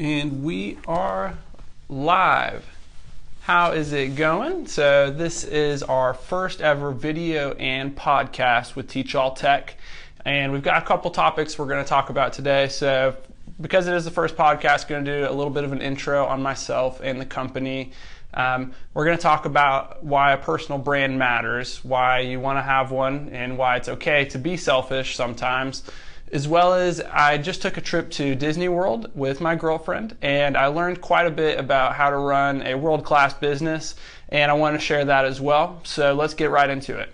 And we are live. How is it going? So this is our first ever video and podcast with Teach All Tech. And we've got a couple topics we're going to talk about today. So because it is the first podcast, going to do a little bit of an intro on myself and the company. We're going to talk about why a personal brand matters, why you want to have one, and why it's okay to be selfish sometimes. As well as I just took a trip to Disney World with my girlfriend, and I learned quite a bit about how to run a world-class business, and I want to share that as well. So let's get right into it.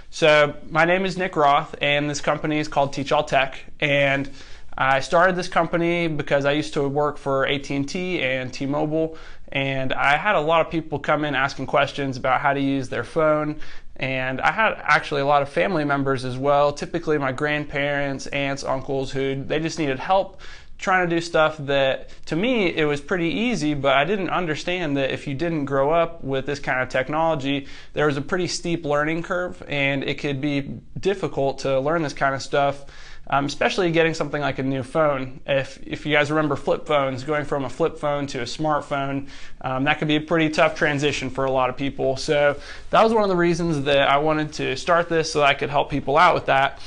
So my name is Nick Roth, and this company is called Teach All Tech, and I started this company because I used to work for AT&T and T-Mobile, and I had a lot of people come in asking questions about how to use their phone. And I had actually a lot of family members as well, typically my grandparents, aunts, uncles, who they just needed help trying to do stuff that, to me, it was pretty easy, but I didn't understand that if you didn't grow up with this kind of technology, there was a pretty steep learning curve, and it could be difficult to learn this kind of stuff, especially getting something like a new phone. If you guys remember flip phones, going from a flip phone to a smartphone, that could be a pretty tough transition for a lot of people. So that was one of the reasons that I wanted to start this, so that I could help people out with that.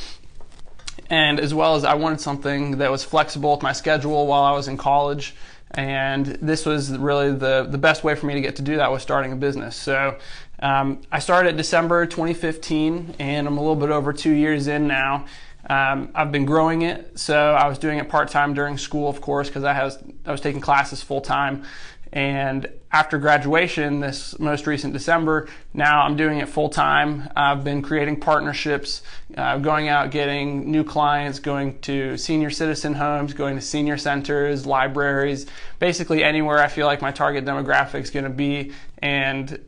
And as well as I wanted something that was flexible with my schedule while I was in college. And this was really the best way for me to get to do that, was starting a business. So I started December 2015, and I'm a little bit over 2 years in now. I've been growing it, so I was doing it part-time during school, of course, because I was taking classes full-time. And after graduation, this most recent December, now I'm doing it full-time. I've been creating partnerships, going out getting new clients, going to senior citizen homes, going to senior centers, libraries, basically anywhere I feel like my target demographic is going to be, and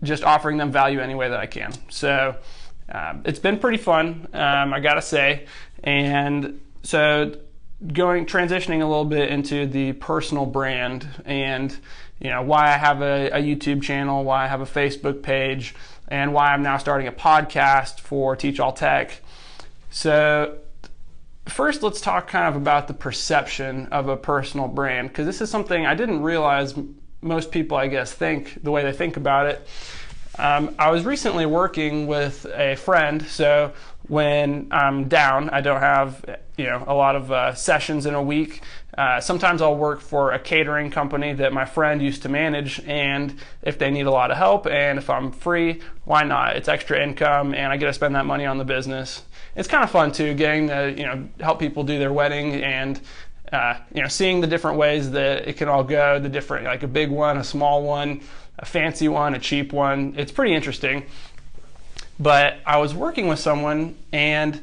just offering them value any way that I can. So it's been pretty fun, I gotta say. And so transitioning a little bit into the personal brand, and why I have a YouTube channel, why I have a Facebook page, and why I'm now starting a podcast for Teach All Tech. So first, let's talk kind of about the perception of a personal brand, because this is something I didn't realize most people, I guess, think the way they think about it. I was recently working with a friend, so when I'm down, I don't have a lot of sessions in a week. Sometimes I'll work for a catering company that my friend used to manage, and if they need a lot of help, and if I'm free, why not? It's extra income, and I get to spend that money on the business. It's kind of fun too, getting to help people do their wedding, and seeing the different ways that it can all go, the different, like a big one, a small one, a fancy one, a cheap one. It's pretty interesting. But I was working with someone, and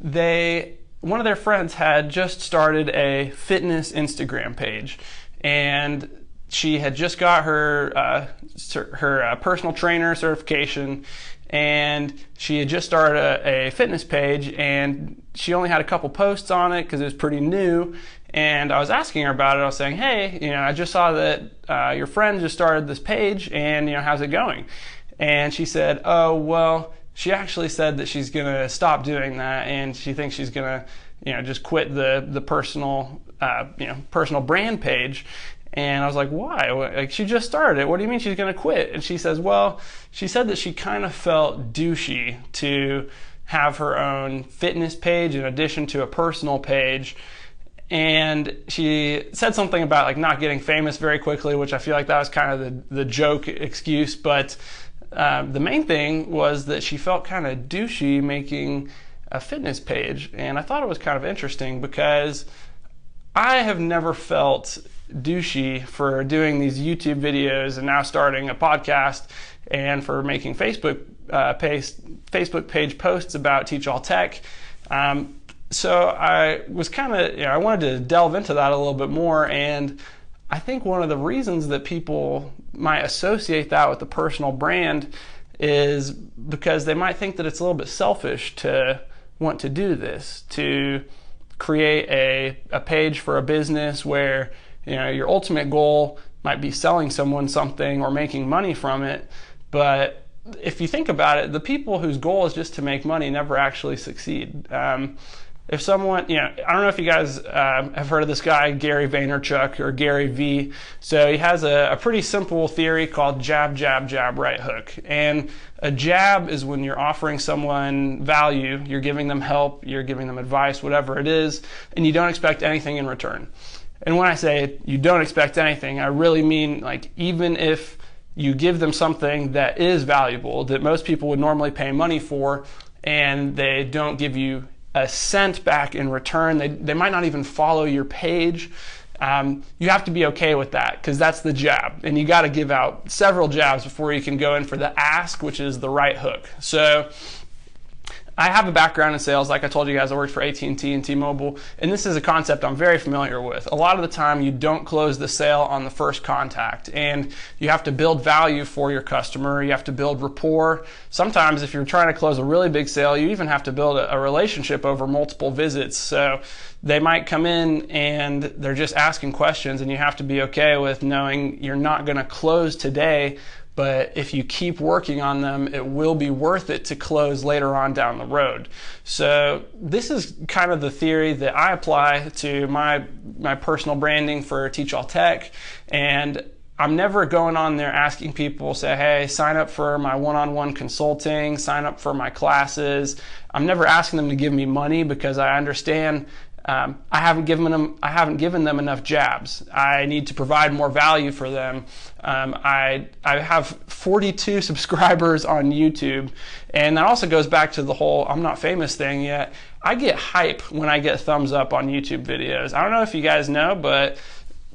one of their friends had just started a fitness Instagram page, and she had just got her personal trainer certification, and she had just started a fitness page, and she only had a couple posts on it because it was pretty new. And I was asking her about it. I was saying, hey, I just saw that your friend just started this page, and how's it going? And she said, oh, well, she actually said that she's going to stop doing that, and she thinks she's going to just quit the personal brand page. And I was like, why? Like, she just started it. What do you mean she's going to quit? And she says, well, she said that she kind of felt douchey to have her own fitness page in addition to a personal page. And she said something about like not getting famous very quickly, which I feel like that was kind of the joke excuse. But the main thing was that she felt kind of douchey making a fitness page. And I thought it was kind of interesting, because I have never felt douchey for doing these YouTube videos and now starting a podcast, and for making Facebook page posts about Teach All Tech. So I was kind of, I wanted to delve into that a little bit more, and I think one of the reasons that people might associate that with the personal brand is because they might think that it's a little bit selfish to want to do this, to create a page for a business where your ultimate goal might be selling someone something or making money from it. But if you think about it, the people whose goal is just to make money never actually succeed. if someone, I don't know if you guys have heard of this guy, Gary Vaynerchuk or Gary V. So he has a pretty simple theory called jab, jab, jab, right hook. And a jab is when you're offering someone value, you're giving them help, you're giving them advice, whatever it is, and you don't expect anything in return. And when I say you don't expect anything, I really mean like even if you give them something that is valuable, that most people would normally pay money for, and they don't give you a cent back in return, they might not even follow your page. You have to be okay with that because that's the jab. And you got to give out several jabs before you can go in for the ask, which is the right hook. So I have a background in sales. Like I told you guys, I worked for AT&T and T-Mobile, and this is a concept I'm very familiar with. A lot of the time, you don't close the sale on the first contact, and you have to build value for your customer. You have to build rapport. Sometimes, if you're trying to close a really big sale, you even have to build a relationship over multiple visits. So they might come in and they're just asking questions, and you have to be okay with knowing you're not going to close today, but if you keep working on them, it will be worth it to close later on down the road. So this is kind of the theory that I apply to my personal branding for Teach All Tech. And I'm never going on there asking people, say, hey, sign up for my one-on-one consulting, sign up for my classes. I'm never asking them to give me money because I understand I haven't given them enough jabs. I need to provide more value for them. I have 42 subscribers on YouTube, and that also goes back to the whole I'm not famous thing yet. I get hype when I get thumbs up on YouTube videos. I don't know if you guys know, but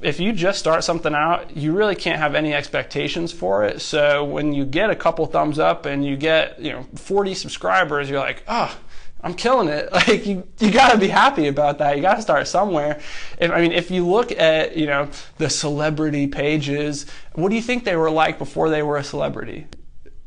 if you just start something out, you really can't have any expectations for it. So when you get a couple thumbs up and you get 40 subscribers, you're like, oh, I'm killing it. Like you got to be happy about that. You got to start somewhere. If you look at the celebrity pages, what do you think they were like before they were a celebrity?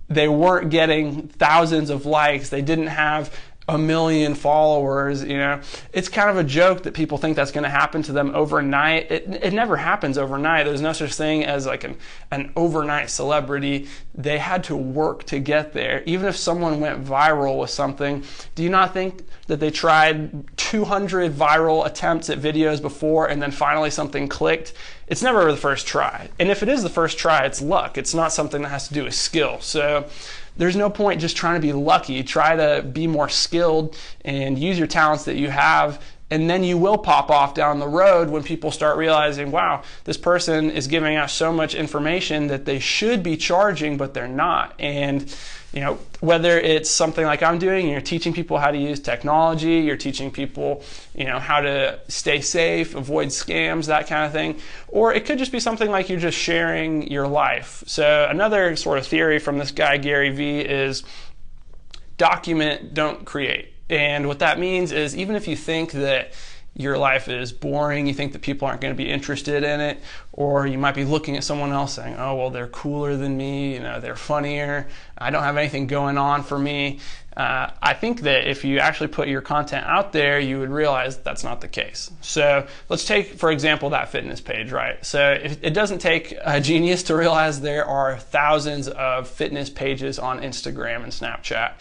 They weren't getting thousands of likes. They didn't have 1 million followers. It's kind of a joke that people think that's going to happen to them overnight. It never happens overnight. There's no such thing as like an overnight celebrity. They had to work to get there. Even if someone went viral with something, do you not think that they tried 200 viral attempts at videos before and then finally something clicked? It's never the first try. And if it is the first try, it's luck. It's not something that has to do with skill. So there's no point just trying to be lucky. Try to be more skilled and use your talents that you have, and then you will pop off down the road when people start realizing, wow, this person is giving out so much information that they should be charging, but they're not. And whether it's something like I'm doing, you're teaching people how to use technology, you're teaching people, how to stay safe, avoid scams, that kind of thing. Or it could just be something like you're just sharing your life. So another sort of theory from this guy, Gary V, is document, don't create. And what that means is even if you think that your life is boring, you think that people aren't going to be interested in it, or you might be looking at someone else saying, oh, well, they're cooler than me, they're funnier, I don't have anything going on for me. I think that if you actually put your content out there, you would realize that's not the case. So let's take, for example, that fitness page, right? So it doesn't take a genius to realize there are thousands of fitness pages on Instagram and Snapchat.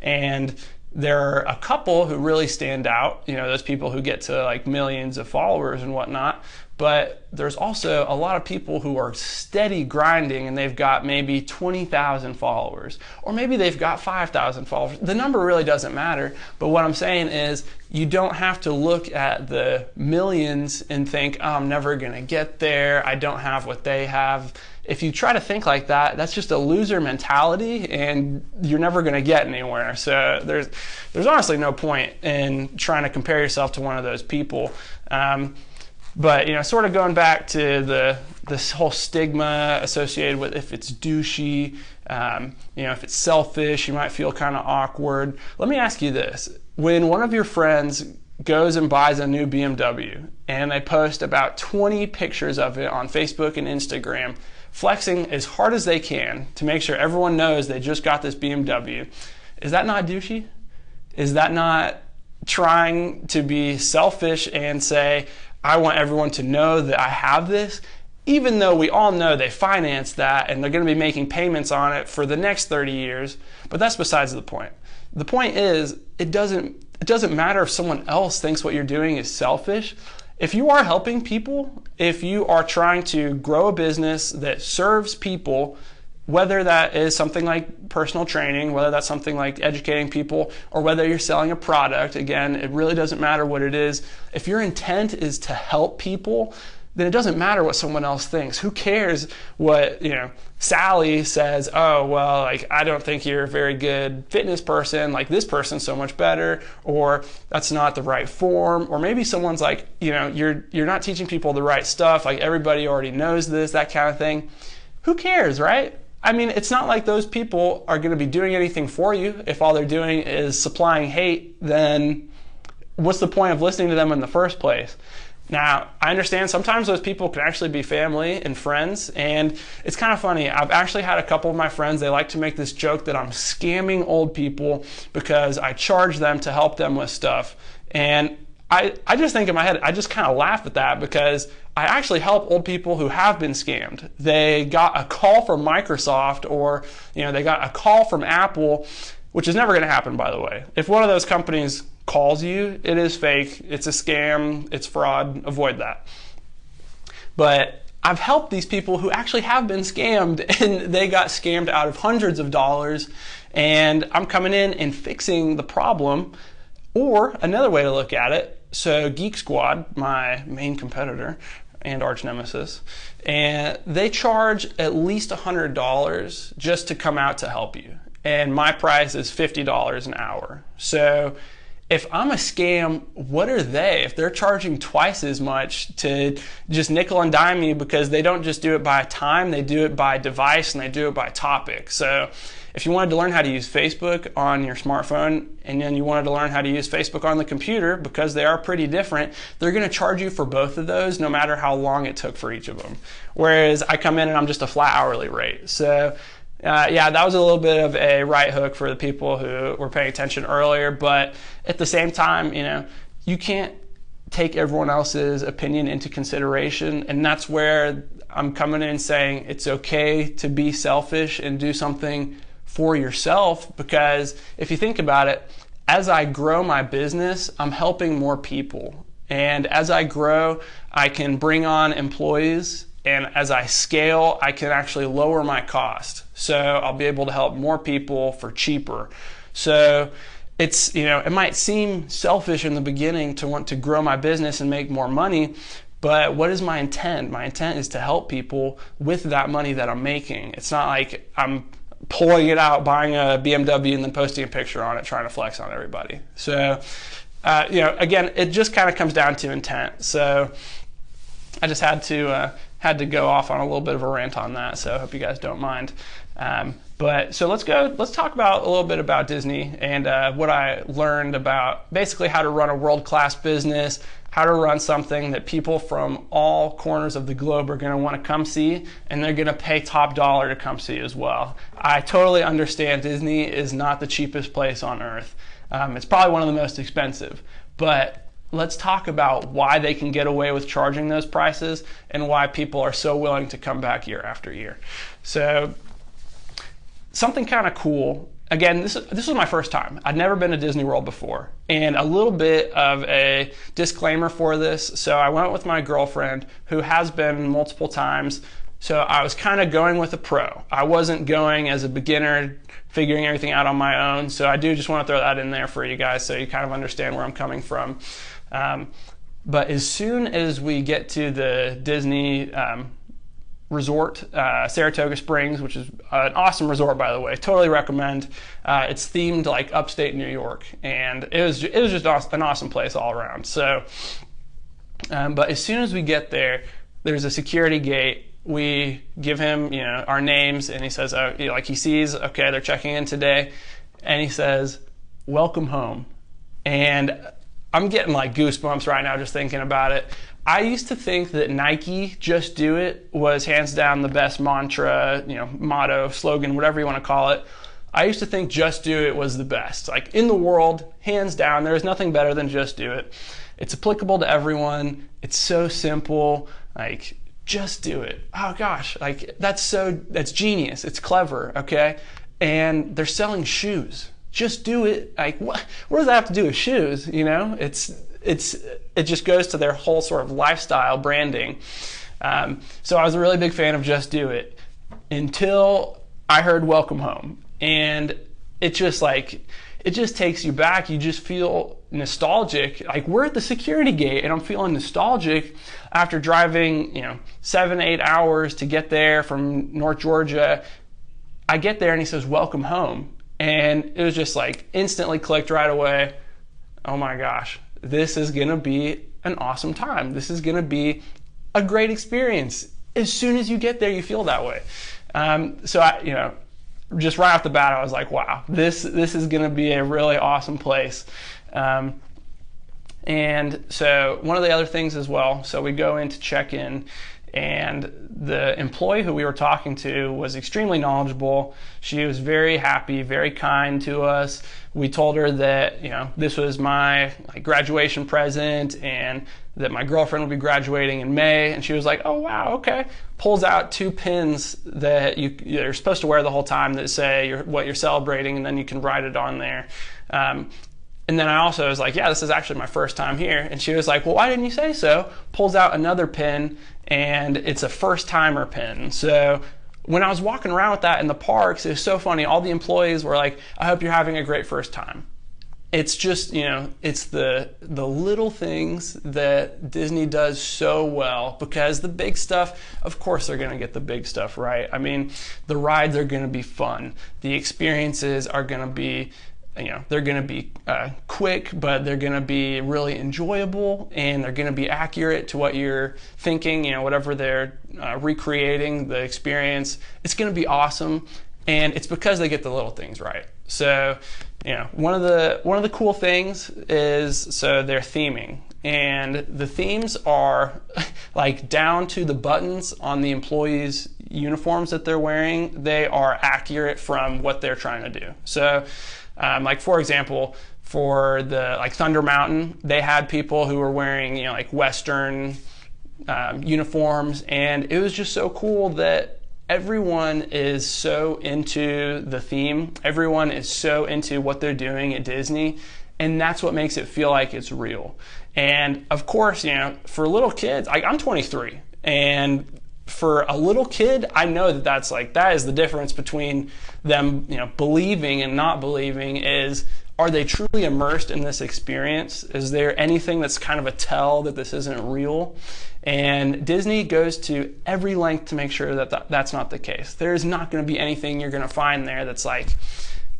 And there are a couple who really stand out, those people who get to like millions of followers and whatnot. But there's also a lot of people who are steady grinding and they've got maybe 20,000 followers, or maybe they've got 5,000 followers. The number really doesn't matter. But what I'm saying is you don't have to look at the millions and think, oh, I'm never going to get there. I don't have what they have. If you try to think like that, that's just a loser mentality and you're never going to get anywhere. So there's honestly no point in trying to compare yourself to one of those people. But sort of going back to this whole stigma associated with if it's douchey, if it's selfish, you might feel kind of awkward. Let me ask you this. When one of your friends goes and buys a new BMW and they post about 20 pictures of it on Facebook and Instagram, flexing as hard as they can to make sure everyone knows they just got this BMW, is that not douchey? Is that not trying to be selfish and say, I want everyone to know that I have this, even though we all know they financed that and they're going to be making payments on it for the next 30 years, but that's besides the point. The point is, it doesn't it doesn't matter if someone else thinks what you're doing is selfish. If you are helping people, if you are trying to grow a business that serves people, whether that is something like personal training, whether that's something like educating people, or whether you're selling a product, again, it really doesn't matter what it is. If your intent is to help people, then it doesn't matter what someone else thinks. Who cares what, Sally says, oh, well, like, I don't think you're a very good fitness person, like this person's so much better, or that's not the right form, or maybe someone's like, you're not teaching people the right stuff, like everybody already knows this, that kind of thing. Who cares, right? I mean, it's not like those people are going to be doing anything for you. If all they're doing is supplying hate, then what's the point of listening to them in the first place? Now, I understand sometimes those people can actually be family and friends, and it's kind of funny. I've actually had a couple of my friends, they like to make this joke that I'm scamming old people because I charge them to help them with stuff. And I just think in my head, I just kind of laugh at that because I actually help old people who have been scammed. They got a call from Microsoft, or they got a call from Apple, which is never going to happen, by the way. If one of those companies calls you, it is fake, it's a scam, it's fraud, avoid that. But I've helped these people who actually have been scammed, and they got scammed out of hundreds of dollars, and I'm coming in and fixing the problem. Or another way to look at it, so Geek Squad, my main competitor and arch nemesis, and they charge at least $100 just to come out to help you. And my price is $50 an hour. So if I'm a scam, what are they? If they're charging twice as much to just nickel and dime you, because they don't just do it by time, they do it by device and they do it by topic. So if you wanted to learn how to use Facebook on your smartphone, and then you wanted to learn how to use Facebook on the computer, because they are pretty different, they're going to charge you for both of those no matter how long it took for each of them. Whereas I come in and I'm just a flat hourly rate. So yeah, that was a little bit of a right hook for the people who were paying attention earlier, but at the same time, you can't take everyone else's opinion into consideration, and that's where I'm coming in saying it's okay to be selfish and do something for yourself, because if you think about it, as I grow my business, I'm helping more people, and as I grow, I can bring on employees. And as I scale, I can actually lower my cost. So I'll be able to help more people for cheaper. So it's, it might seem selfish in the beginning to want to grow my business and make more money, but what is my intent? My intent is to help people with that money that I'm making. It's not like I'm pulling it out, buying a BMW and then posting a picture on it, trying to flex on everybody. So, again, it just kind of comes down to intent. So I just had to go off on a little bit of a rant on that, so I hope you guys don't mind. But so let's talk about a little bit about Disney and what I learned about basically how to run a world-class business, how to run something that people from all corners of the globe are going to want to come see, and they're going to pay top dollar to come see as well. I totally understand Disney is not the cheapest place on earth. It's probably one of the most expensive, but let's talk about why they can get away with charging those prices and why people are so willing to come back year after year. So something kind of cool. Again, this was my first time. I'd never been to Disney World before. And a little bit of a disclaimer for this. So I went with my girlfriend, who has been multiple times. So I was kind of going with a pro. I wasn't going as a beginner, figuring everything out on my own. So I do just want to throw that in there for you guys so you kind of understand where I'm coming from. But as soon as we get to the Disney resort, Saratoga Springs, which is an awesome resort, by the way, totally recommend. It's themed like upstate New York, and it was just an awesome place all around. So, but as soon as we get there, there's a security gate. We give him, our names, and he says, he sees, okay, they're checking in today, and he says, "Welcome home." And I'm getting like goosebumps right now just thinking about it. I used to think that Nike, "Just Do It," was hands down the best mantra, motto, slogan, whatever you want to call it. I used to think "Just Do It" was the best. Like in the world, hands down, there is nothing better than "Just Do It." It's applicable to everyone. It's so simple. Like, just do it. Oh gosh, like that's genius. It's clever, okay? And they're selling shoes. just do it. Like, what does that have to do with shoes? You know, it just goes to their whole sort of lifestyle branding. So I was a really big fan of Just Do It until I heard Welcome Home. And it just takes you back. You just feel nostalgic. Like, we're at the security gate and I'm feeling nostalgic after driving, 7-8 hours to get there from North Georgia. I get there and he says, welcome home. And it was just like instantly clicked right away. Oh my gosh, this is going to be an awesome time. This is going to be a great experience. As soon as you get there, you feel that way. So I, just right off the bat, I was like, wow, this is going to be a really awesome place. And so one of the other things as well, so we go in to check in, and the employee who we were talking to was extremely knowledgeable. She was very happy, very kind to us. We told her that, this was my graduation present and that my girlfriend would be graduating in May. And she was like, oh, wow, okay. Pulls out 2 pins that you're supposed to wear the whole time that say what you're celebrating, and then you can write it on there. And then I also was like, yeah, this is actually my first time here. And she was like, well, why didn't you say so? Pulls out another pin, and it's a first-timer pin. So when I was walking around with that in the parks, it was so funny. All the employees were like, I hope you're having a great first time. It's just, it's the little things that Disney does so well, because the big stuff, of course they're going to get the big stuff right. I mean, the rides are going to be fun. The experiences are going to be, they're going to be quick, but they're going to be really enjoyable, and they're going to be accurate to what you're thinking, whatever they're recreating the experience. It's going to be awesome, and it's because they get the little things right. So, one of the cool things is, so their theming, and the themes are like down to the buttons on the employees' uniforms that they're wearing. They are accurate from what they're trying to do. So, for example, for the Thunder Mountain, they had people who were wearing Western uniforms, and it was just so cool that everyone is so into the theme. Everyone is so into what they're doing at Disney, and that's what makes it feel like it's real. And of course, for little kids, I'm 23, and for a little kid, I know that is the difference between them, believing and not believing. Is, are they truly immersed in this experience? Is there anything that's kind of a tell that this isn't real? And Disney goes to every length to make sure that that's not the case. There's not going to be anything you're going to find there that's like,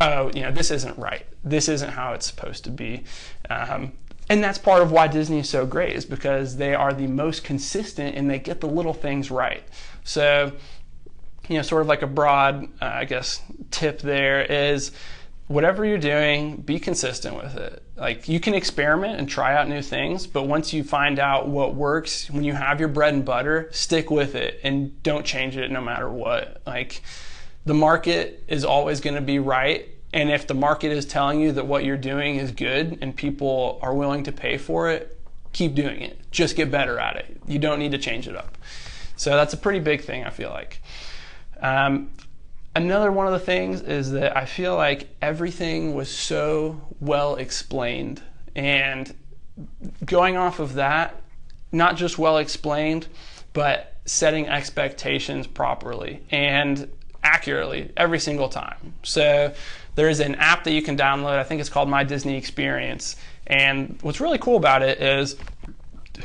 oh, this isn't right. This isn't how it's supposed to be. And that's part of why Disney is so great, is because they are the most consistent and they get the little things right. So, sort of like a broad, tip there is, whatever you're doing, be consistent with it. You can experiment and try out new things, but once you find out what works, when you have your bread and butter, stick with it and don't change it no matter what. The market is always going to be right. And if the market is telling you that what you're doing is good and people are willing to pay for it, keep doing it. Just get better at it. You don't need to change it up. So that's a pretty big thing, I feel like. Another one of the things is that I feel like everything was so well explained. And going off of that, not just well explained, but setting expectations properly and accurately every single time. So there's an app that you can download. I think it's called My Disney Experience. And what's really cool about it is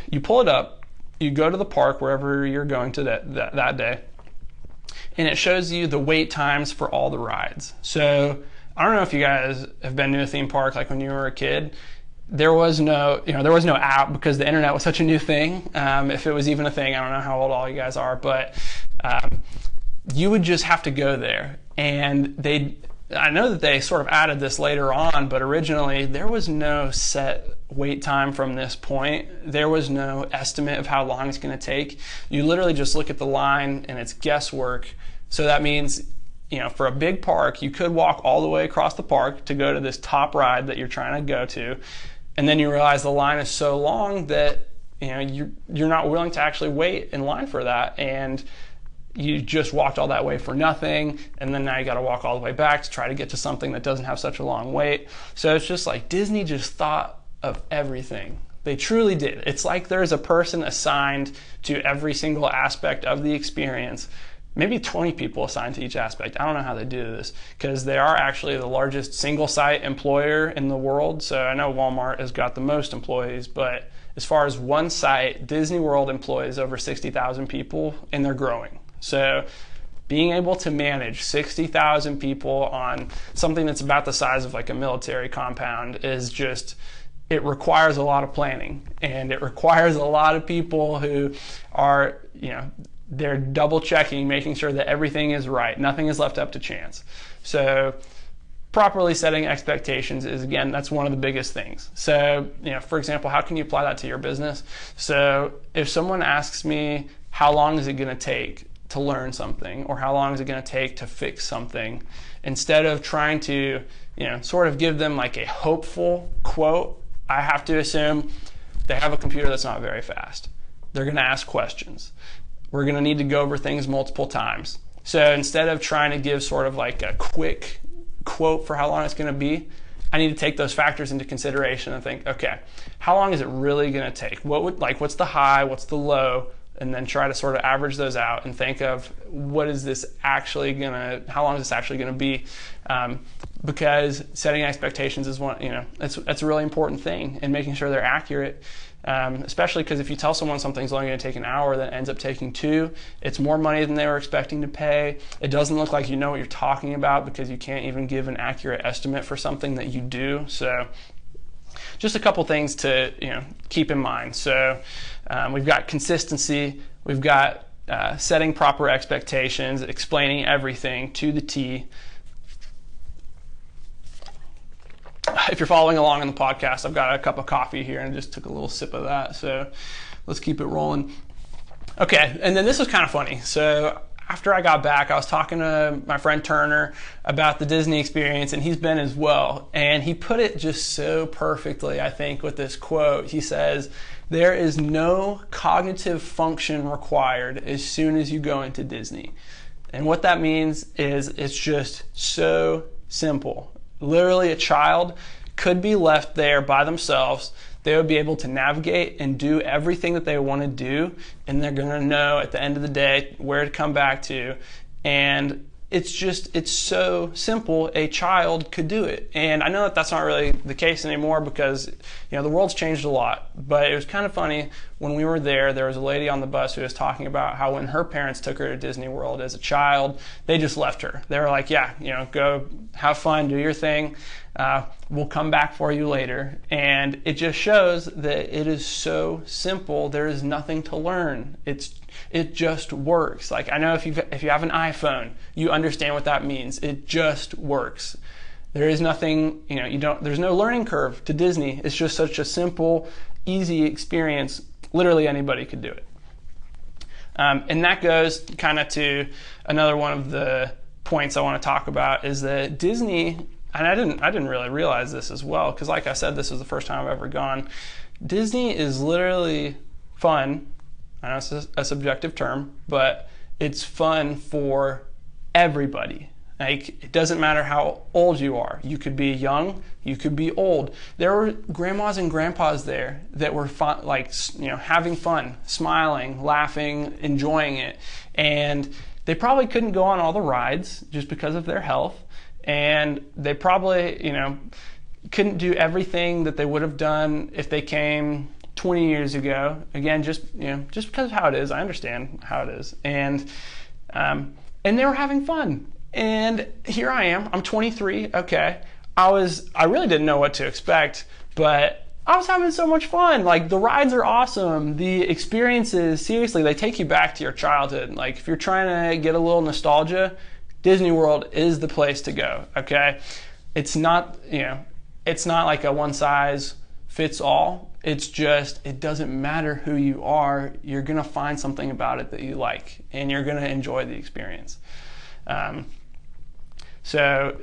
you pull it up, you go to the park wherever you're going to that day, and it shows you the wait times for all the rides. So I don't know if you guys have been to a theme park like when you were a kid. There was no app because the internet was such a new thing. If it was even a thing, I don't know how old all you guys are, but you would just have to go there. And I know that they sort of added this later on, but originally there was no set wait time from this point. There was no estimate of how long it's going to take. You literally just look at the line and it's guesswork. So that means, for a big park, you could walk all the way across the park to go to this top ride that you're trying to go to. And then you realize the line is so long that, you're not willing to actually wait in line for that. And you just walked all that way for nothing, and then now you got to walk all the way back to try to get to something that doesn't have such a long wait. So it's just like Disney just thought of everything. They truly did. It's like there's a person assigned to every single aspect of the experience. Maybe 20 people assigned to each aspect. I don't know how they do this, because they are actually the largest single site employer in the world. So I know Walmart has got the most employees, but as far as one site, Disney World employs over 60,000 people, and they're growing. So being able to manage 60,000 people on something that's about the size of like a military compound is just, it requires a lot of planning, and it requires a lot of people who are, they're double checking, making sure that everything is right. Nothing is left up to chance. So properly setting expectations is, again, that's one of the biggest things. So, for example, how can you apply that to your business? So if someone asks me, how long is it going to take to learn something, or how long is it going to take to fix something, instead of trying to, sort of give them like a hopeful quote, I have to assume they have a computer that's not very fast. They're going to ask questions. We're going to need to go over things multiple times. So instead of trying to give sort of like a quick quote for how long it's going to be, I need to take those factors into consideration and think, okay, how long is it really going to take? What's the high, what's the low? And then try to sort of average those out and think of how long is this actually going to be? Because setting expectations is that's a really important thing, and making sure they're accurate. Especially because if you tell someone something's only going to take an hour, then it ends up taking 2. It's more money than they were expecting to pay. It doesn't look like you know what you're talking about, because you can't even give an accurate estimate for something that you do. So just a couple things to keep in mind. So we've got consistency, we've got setting proper expectations, explaining everything to the T. If you're following along on the podcast, I've got a cup of coffee here and just took a little sip of that. So let's keep it rolling. Okay, and then this was kind of funny. So after I got back, I was talking to my friend Turner about the Disney experience, and he's been as well. And he put it just so perfectly, I think, with this quote. He says, "There is no cognitive function required as soon as you go into Disney." And what that means is it's just so simple. Literally, a child could be left there by themselves. They would be able to navigate and do everything that they want to do, and they're going to know at the end of the day where to come back to. And it's so simple, a child could do it. And I know that that's not really the case anymore, because the world's changed a lot. But it was kind of funny, when we were there was a lady on the bus who was talking about how when her parents took her to Disney World as a child, they just left her. They were like, yeah, go have fun, do your thing. We'll come back for you later. And it just shows that it is so simple. There is nothing to learn. It just works. Like, I know if you have an iPhone, you understand what that means. It just works. There is nothing, there's no learning curve to Disney. It's just such a simple, easy experience. Literally anybody could do it. And that goes kind of to another one of the points I want to talk about, is that Disney, and I didn't really realize this as well, because like I said, this was the first time I've ever gone. Disney is literally fun. I know it's a subjective term, but it's fun for everybody. Like, it doesn't matter how old you are. You could be young, you could be old. There were grandmas and grandpas there that were fun, having fun, smiling, laughing, enjoying it. And they probably couldn't go on all the rides just because of their health. And they probably, couldn't do everything that they would have done if they came 20 years ago. Again, just because of how it is. I understand how it is. And they were having fun. And here I am. I'm 23. Okay. I really didn't know what to expect, but I was having so much fun. Like, the rides are awesome. The experiences, seriously, they take you back to your childhood. Like, if you're trying to get a little nostalgia, Disney World is the place to go. Okay. It's not like a one size fits all. It's just, it doesn't matter who you are. You're going to find something about it that you like, and you're going to enjoy the experience. So,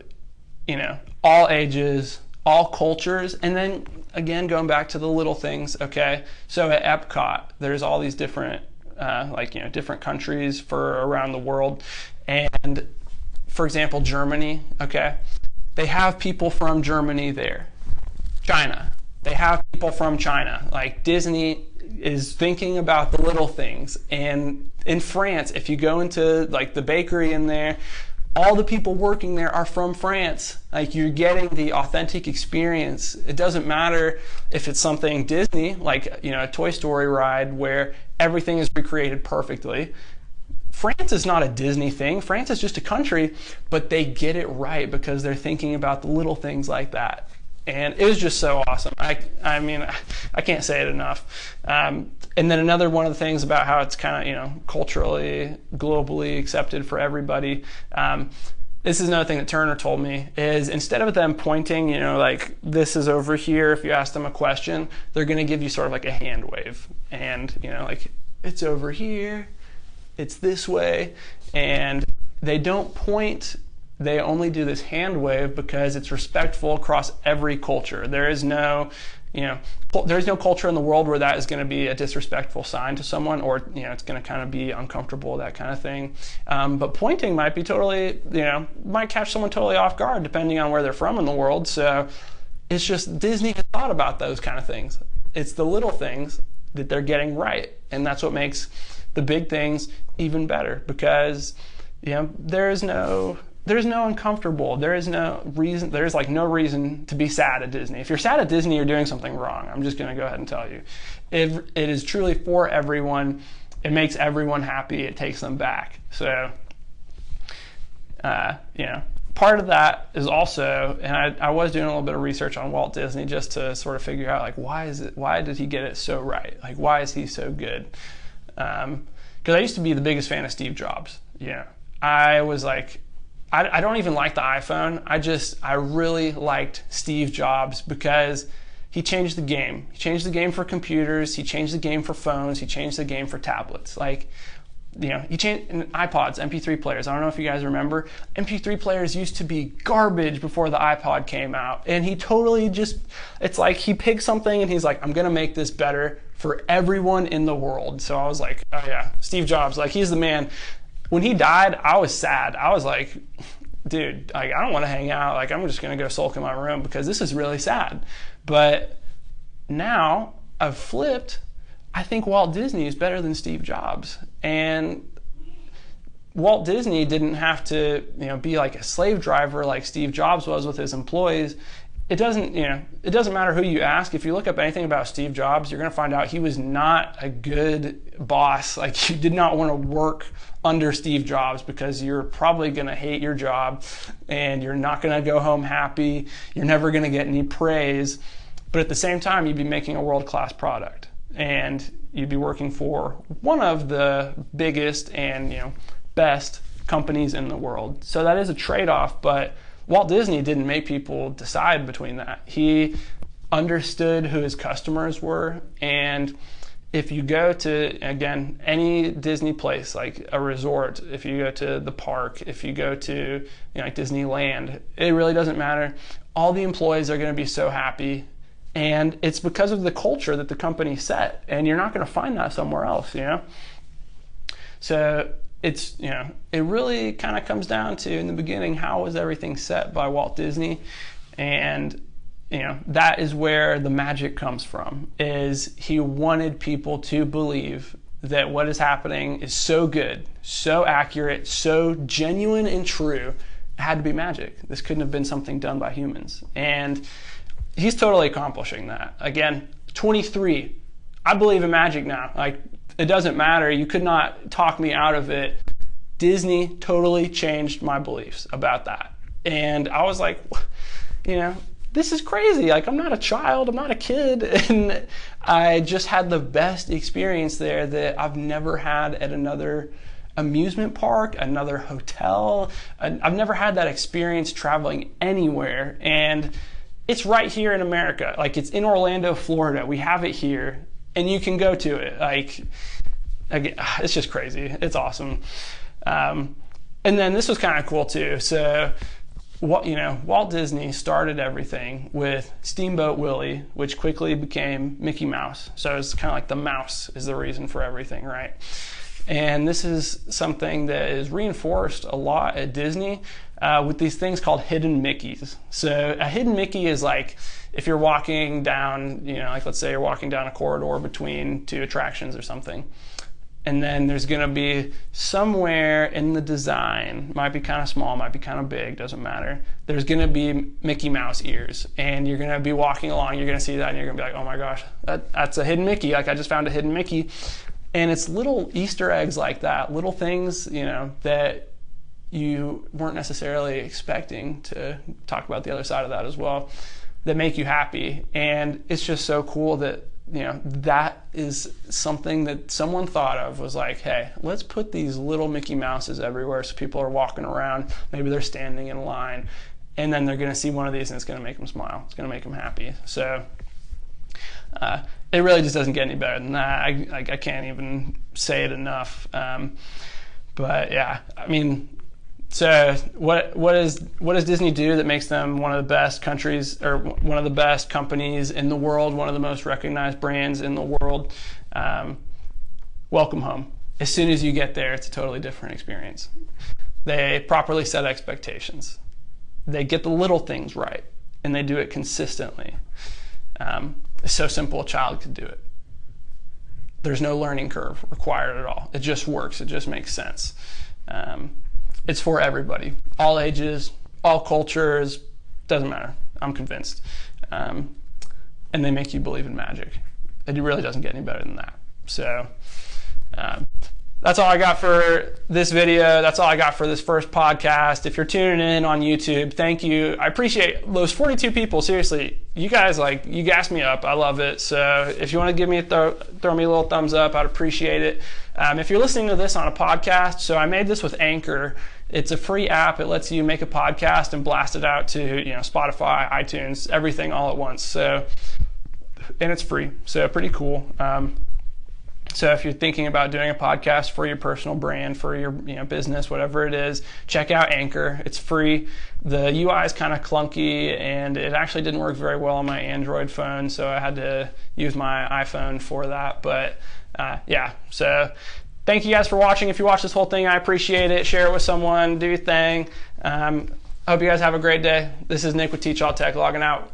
all ages, all cultures, and then again, going back to the little things, okay? So at Epcot, there's all these different like, different countries for around the world. And for example, Germany, okay, they have people from Germany there. China, they have people from China. Like, Disney is thinking about the little things. And in France, if you go into like the bakery in there, all the people working there are from France. Like, you're getting the authentic experience. It doesn't matter if it's something Disney, like, a Toy Story ride where everything is recreated perfectly. France is not a Disney thing. France is just a country, but they get it right because they're thinking about the little things like that. And it was just so awesome. I mean, I can't say it enough. And then another one of the things about how it's kind of, culturally, globally accepted for everybody. This is another thing that Turner told me, is instead of them pointing, like, this is over here, if you ask them a question, they're going to give you sort of like a hand wave. And, like, it's over here, it's this way. And they don't point. They only do this hand wave because it's respectful across every culture. There is no culture in the world where that is going to be a disrespectful sign to someone, or it's going to kind of be uncomfortable, that kind of thing. But pointing might be totally, might catch someone totally off guard depending on where they're from in the world. So it's just Disney has thought about those kind of things. It's the little things that they're getting right, and that's what makes the big things even better, because there's no uncomfortable. There's like no reason to be sad at Disney. If you're sad at Disney, you're doing something wrong. I'm just going to go ahead and tell you. It is truly for everyone. It makes everyone happy. It takes them back. So, part of that is also, and I was doing a little bit of research on Walt Disney just to sort of figure out, like, why did he get it so right? Like, why is he so good? Because I used to be the biggest fan of Steve Jobs. I was like, I don't even like the iPhone. I really liked Steve Jobs because he changed the game. He changed the game for computers. He changed the game for phones. He changed the game for tablets. Like, he changed iPods, MP3 players. I don't know if you guys remember. MP3 players used to be garbage before the iPod came out. And he totally it's like he picked something and he's like, I'm going to make this better for everyone in the world. So I was like, oh yeah, Steve Jobs, like, he's the man. When he died, I was sad. I was like, dude, like, I don't want to hang out. Like, I'm just going to go sulk in my room because this is really sad. But now I've flipped. I think Walt Disney is better than Steve Jobs. And Walt Disney didn't have to, be like a slave driver like Steve Jobs was with his employees. It doesn't matter who you ask. If you look up anything about Steve Jobs, you're going to find out he was not a good boss. Like, you did not want to work under Steve Jobs because you're probably going to hate your job and you're not going to go home happy. You're never going to get any praise. But at the same time, you'd be making a world-class product and you'd be working for one of the biggest and best companies in the world. So that is a trade-off, but Walt Disney didn't make people decide between that. He understood who his customers were, and if you go to, again, any Disney place, like a resort, if you go to the park, if you go to like Disneyland, it really doesn't matter. All the employees are going to be so happy, and it's because of the culture that the company set, and you're not going to find that somewhere else, So it's, it really kind of comes down to, in the beginning, how was everything set by Walt Disney? And that is where the magic comes from, is he wanted people to believe that what is happening is so good, so accurate, so genuine and true, it had to be magic. This couldn't have been something done by humans. And he's totally accomplishing that. Again, 23, I believe in magic now. Like, it doesn't matter. You could not talk me out of it. Disney totally changed my beliefs about that. And I was like, this is crazy. Like, I'm not a child, I'm not a kid. And I just had the best experience there that I've never had at another amusement park, another hotel. I've never had that experience traveling anywhere. And it's right here in America. Like, it's in Orlando, Florida. We have it here. And you can go to it. Like, again, it's just crazy. It's awesome. And then this was kind of cool too. So Walt Disney started everything with Steamboat Willie, which quickly became Mickey Mouse. So it's kind of like the mouse is the reason for everything, right? And this is something that is reinforced a lot at Disney with these things called hidden Mickeys. So a hidden Mickey is like if you're walking down, like let's say you're walking down a corridor between two attractions or something. And then there's going to be somewhere in the design, might be kind of small, might be kind of big, doesn't matter. There's going to be Mickey Mouse ears. And you're going to be walking along, you're going to see that, and you're going to be like, oh my gosh, that's a hidden Mickey. Like I just found a hidden Mickey. And it's little Easter eggs like that, little things, that you weren't necessarily expecting, to talk about the other side of that as well, that make you happy. And it's just so cool that that is something that someone thought of, was like, hey, let's put these little Mickey Mouses everywhere so people are walking around, maybe they're standing in line, and then they're going to see one of these and it's going to make them smile. It's going to make them happy. So it really just doesn't get any better than that. I can't even say it enough. But yeah, I mean, so what does Disney do that makes them one of the best countries, or one of the best companies in the world, one of the most recognized brands in the world? Welcome home. As soon as you get there, it's a totally different experience. They properly set expectations. They get the little things right, and they do it consistently. It's so simple a child could do it. There's no learning curve required at all. It just works. It just makes sense. It's for everybody, all ages, all cultures, doesn't matter. I'm convinced. And they make you believe in magic. It really doesn't get any better than that. So that's all I got for this video. That's all I got for this first podcast. If you're tuning in on YouTube, thank you. I appreciate those 42 people. Seriously, you guys, you gassed me up. I love it. So if you want to give me throw me a little thumbs up, I'd appreciate it. If you're listening to this on a podcast, so I made this with Anchor. It's a free app. It lets you make a podcast and blast it out to Spotify, iTunes, everything all at once. So, and it's free. So pretty cool. So if you're thinking about doing a podcast for your personal brand, for your business, whatever it is, check out Anchor. It's free. The UI is kind of clunky, and it actually didn't work very well on my Android phone, so I had to use my iPhone for that. But yeah, so thank you guys for watching. If you watch this whole thing, I appreciate it. Share it with someone. Do your thing. I hope you guys have a great day. This is Nick with Teach All Tech logging out.